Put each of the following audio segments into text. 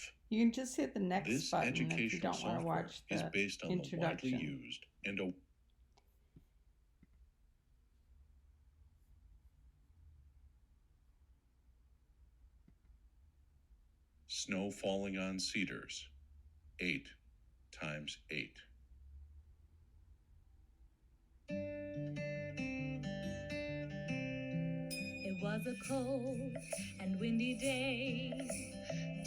life. You can just hit the next This button if you educational don't want to software watch is the based on the widely introduction. used and Snow Falling on Cedars, 8 times 8. It was a cold and windy day.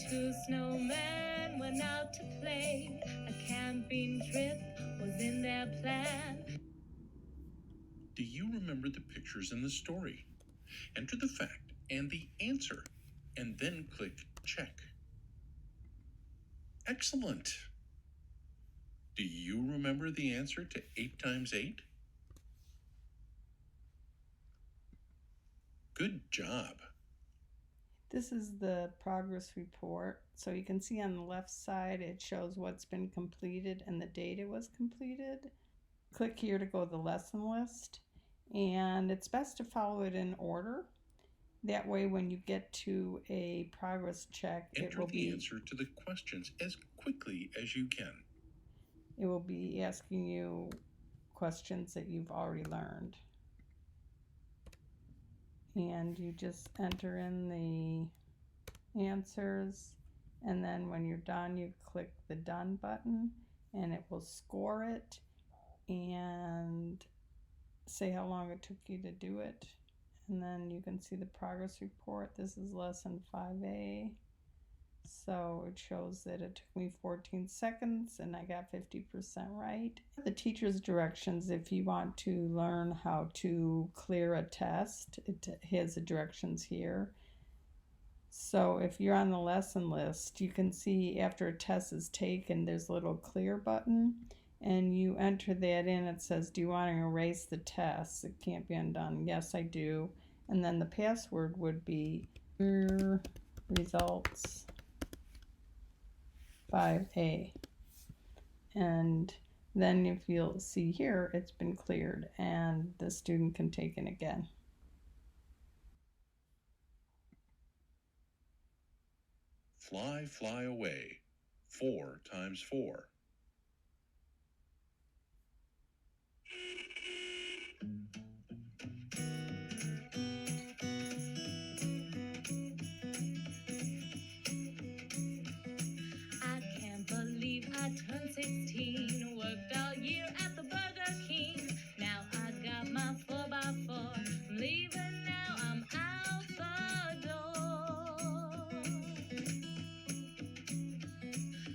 Two snowmen went out to play. A camping trip was in their plan. Do you remember the pictures in the story? Enter the fact and the answer, and then click check. Excellent! Do you remember the answer to 8 times 8? Good job! This is the progress report. So you can see on the left side it shows what's been completed and the date it was completed. Click here to go to the lesson list, and it's best to follow it in order. That way when you get to a progress check, Enter the answer to the questions as quickly as you can. It will be asking you questions that you've already learned. And you just enter in the answers, and then when you're done, you click the done button and it will score it and say how long it took you to do it. And then you can see the progress report. This is lesson 5A. So it shows that it took me 14 seconds and I got 50% right. The teacher's directions, if you want to learn how to clear a test, it has the directions here. So if you're on the lesson list, you can see after a test is taken, there's a little clear button, and you enter that in. It says, do you want to erase the test? It can't be undone. Yes, I do. And then the password would be results 5A. And then if you'll see here, it's been cleared and the student can take it again. Fly, fly away, 4 times 4. I can't believe I turned 16. Worked all year at the Burger King. Now I got my 4x4. I'm leaving now, I'm out the door.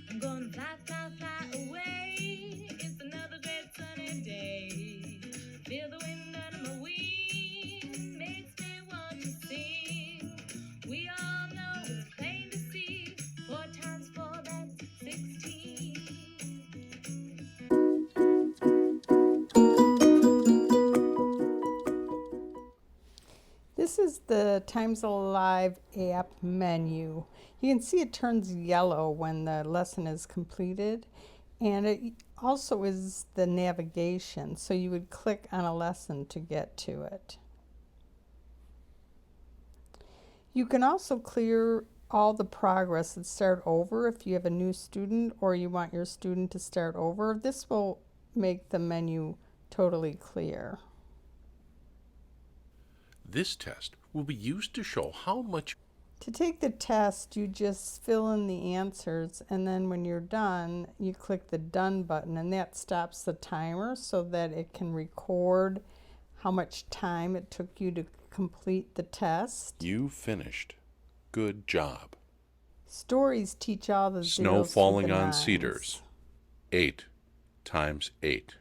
I'm gonna fly, fly, fly away. It's another great sunny day. Feel the wind under my wings, makes me want to sing. We all know it's plain to see. 4 times 4, that's 16. This is the Times Alive app menu. You can see it turns yellow when the lesson is completed, and it also is the navigation, so you would click on a lesson to get to it. You can also clear all the progress and start over if you have a new student or you want your student to start over. This will make the menu totally clear. This test will be used to show how much. To take the test, you just fill in the answers, and then when you're done, you click the done button, and that stops the timer so that it can record how much time it took you to complete the test. You finished. Good job. Stories teach all the Snow zeros Falling to the on nines. Cedars, 8 times 8.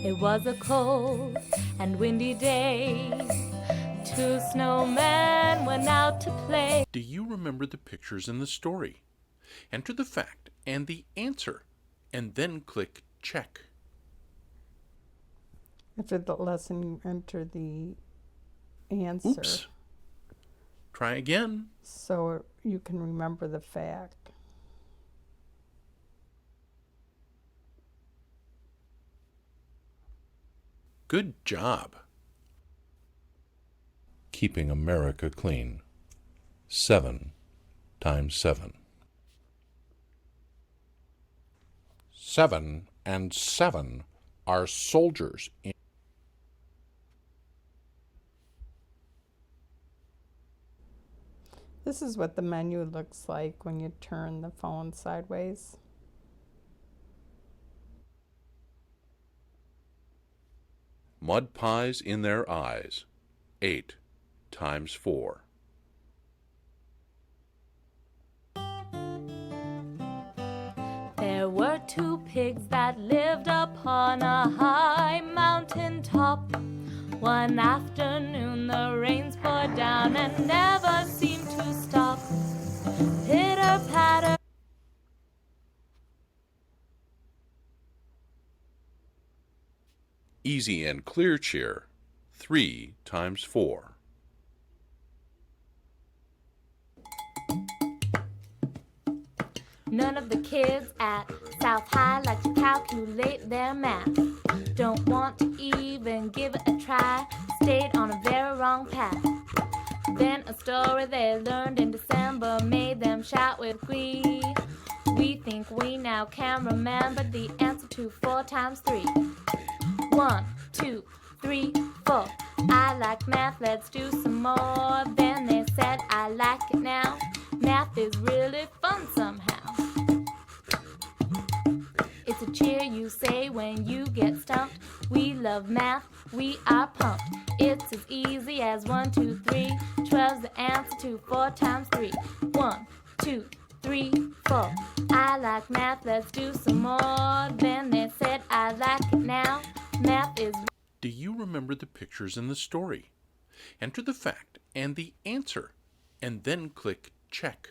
It was a cold and windy day. Two snowmen went out to play. Do you remember the pictures in the story? Enter the fact and the answer, and then click check. After the lesson, you enter the answer. Oops. Try again. So you can remember the fact. Good job. keeping America clean. 7 times 7. 7 and 7 are soldiers in This is what the menu looks like when you turn the phone sideways. mud pies in their eyes. 8 times 4. There were two pigs that lived upon a high mountain top. One afternoon the rains poured down and never seemed to stop. Pitter patter. Easy and clear cheer. 3 times 4. None of the kids at South High like to calculate their math. Don't want to even give it a try. Stayed on a very wrong path. Then a story they learned in December made them shout with glee. We think we now can remember the answer to 4 times 3. 1, 2, 3, 4. I like math, let's do some more. Then they said I like it now. Math is really fun somehow. It's a cheer you say when you get stumped. We love math, we are pumped. It's as easy as 1, 2, 3. 12's the answer to 4 times 3. 1, 2, 3, 4. I like math, let's do some more. Then they said I like it now. Math is... Do you remember the pictures in the story? Enter the fact and the answer, and then click check.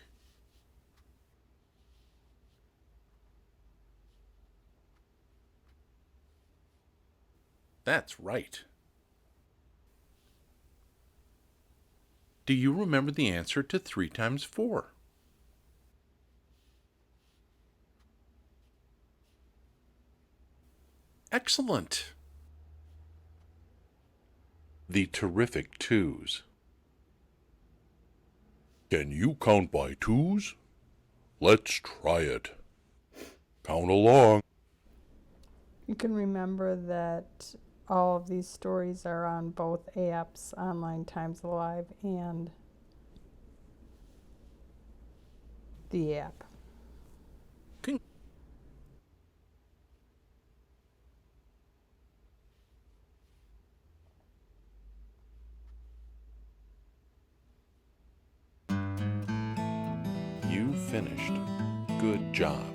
That's right. Do you remember the answer to 3 times 4? Excellent. The terrific twos. Can you count by twos? Let's try it. Count along. You can remember that all of these stories are on both apps, Online Times Alive and the app. You finished. Good job.